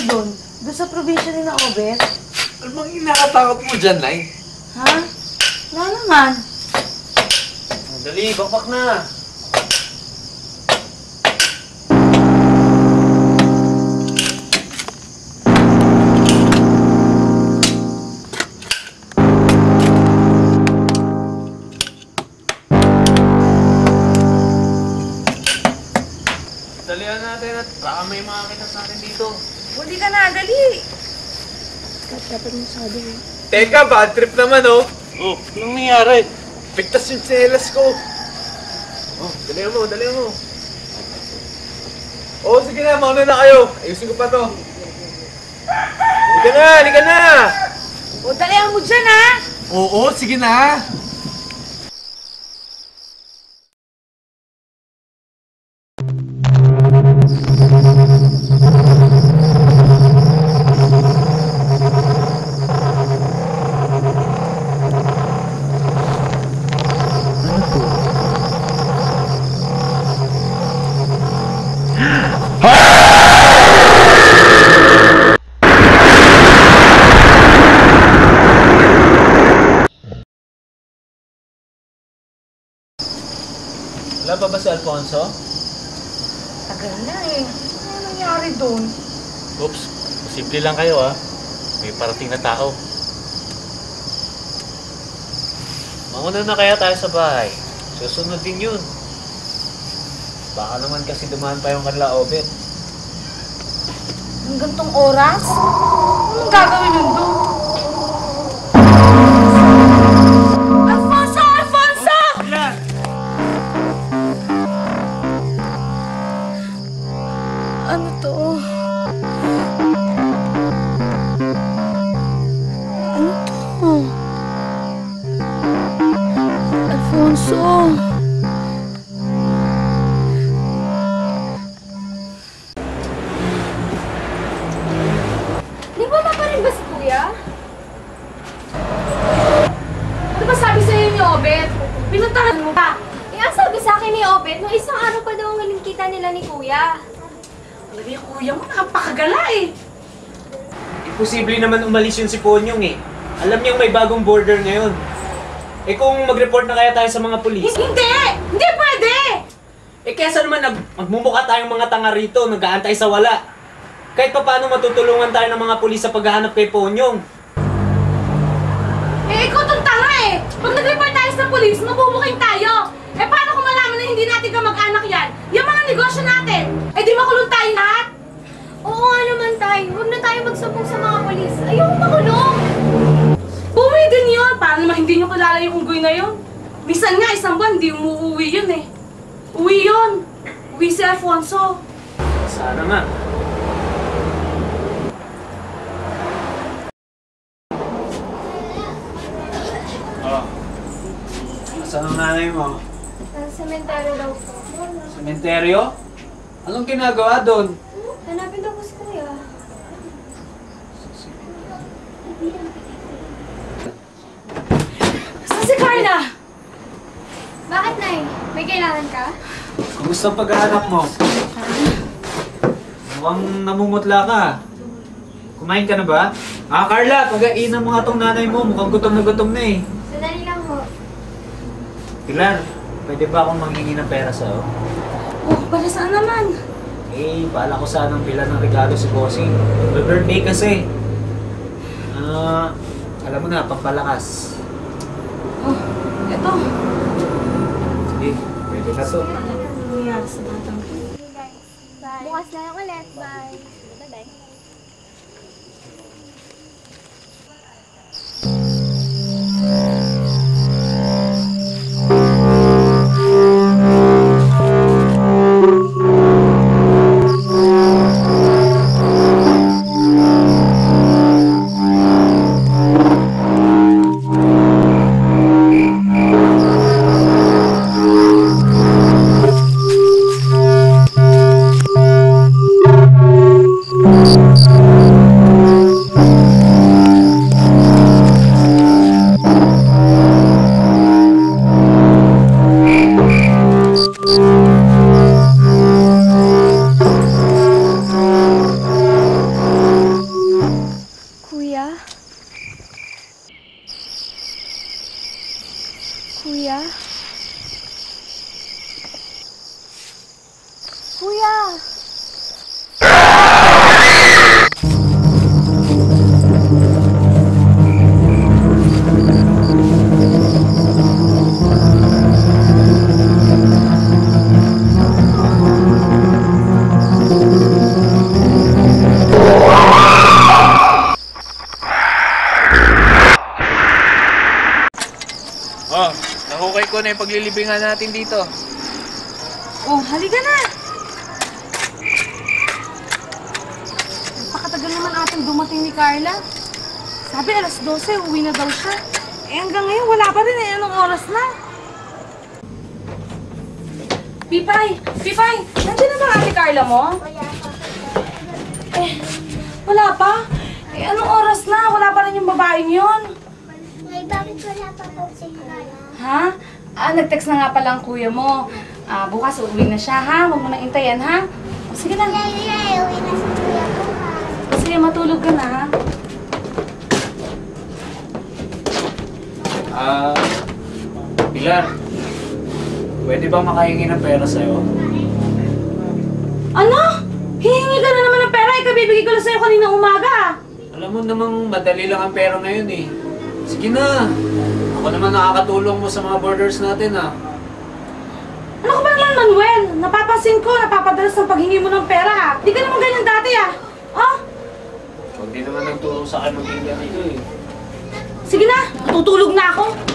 doon? Doon sa probinsya ni na Obet? Ano bang inakatakot mo dyan, Nay? Ha? Wala naman. Dali, bakbak na. Dalihan natin at baka may makakita sa atin dito. Hindi ka na, dali. Dapat masyado eh. Teka, bad trip naman, oh. Oh, anong nangyari? Pigtas yung selas ko. Oh, dalihan mo, dalihan mo. Oh, sige na, mauna na kayo. Ayusin ko pa to. Halika na, halika na. Dalihan mo dyan, ha? Oo, sige na. Wala pa ba si Alfonso? Tagal na eh. Ano nangyari doon? Oops, simple lang kayo ah. May parating na tao. Mauna na kaya tayo sa bahay. Susunod din yun. Baka naman kasi dumaan pa yung kanila Obet. Hanggang tong oras? Anong gagawin nun doon? Alfonso! Alfonso! Ano to? Ano to? Alfonso! Di ba pa rin ba si Kuya? Ano ba sabi sa'yo ni Obet? Pinuntahan mo ba? Ang sabi sa akin ni Obet, nung isang araw pa daw ang huling kita nila ni Kuya. Alam niya, kuya mo, napakagala eh. Imposible naman umalis yun si Ponyong eh. Alam niyang may bagong border ngayon. Eh kung mag-report na kaya tayo sa mga pulis? Hindi! Hindi pwede! Eh kesa naman magmumukha tayong mga tanga rito, nag-aantay sa wala. Kahit pa paano matutulungan tayo ng mga pulis sa paghahanap kay Ponyong. Eh, ikaw tong tanga eh! Pag nag-report tayo sa polis, mabumuking tayo! Eh, paano kung malaman na hindi natin kamag-anak yan? Yung mga negosyo natin! Eh, di makulong tayo lahat! Oo nga naman tayo, huwag na tayo magsubong sa mga polis. Ayoko makulong! Uwi din yun! Paano naman hindi nyo kilala yung unggoy na yun? Minsan nga, isang buwan, di umuwi yun eh. Uwi yun! Uwi si Alfonso. Sana nga. Oh. Asan ang nanay mo? Sa sementeryo daw po. Sementeryo? Anong ginagawa doon? Hanapin daw po si Kuya. Saan si Carla? Bakit, Nay? May kailangan ka? Kumusta ang paghahanap mo? Mukhang namumutla ka. Kumain ka na ba? Carla, pag-ainan mo nga tong nanay mo. Mukhang gutom na eh. Sandali lang ho. Pilar, pwede ba akong manghingi ng pera sa'yo? Oh, para saan naman? Eh, bala ko sanang bilan ng regalo si Bossing. Birthday kasi. Alam mo na, pampalakas. Oh, eto. Sige, pwede na to. Ano nangyari sa batang? Okay, guys. Bye. Bukas na lang ulit. Bye. Bye-bye. Kuya? Kuya! Oh, nahukay ko na yung paglilibingan natin dito. Oh, halika na! Napakatagal naman ating dumating ni Carla. Sabi alas 12, uwi na daw siya. Eh hanggang ngayon, wala pa rin eh. Anong oras na? Pipay! Pipay! Nandiyan na ba ate Carla mo? Eh, wala pa? Eh anong oras na? Wala pa rin yung babaeng yun. Ay, bakit wala pa po si Lola? Ha? Nag-text na nga pala ang kuya mo. Bukas uuwi na siya, ha? Huwag mo nang intayan, ha? O, sige na. Yay! Uwi na si Kuya ko, ha? Sige, matulog ka na, ha? Pilar, pwede ba makahingi ng pera sa'yo? Ano? Hihingi ka na naman ng pera. Ikabibigay ko lang sa'yo kanina umaga. Alam mo namang madali lang ang pera ngayon eh. Sige na, ako naman nakakatulong mo sa mga borders natin ah. Ano ka ba naman, Manuel? Napapansin ko, napapadalas ng paghingi mo ng pera, ha? Di ka naman ganyan dati, ha? Oh? Huwag din naman nagturo sa akin maging ganito eh. Sige na, matutulog na ako.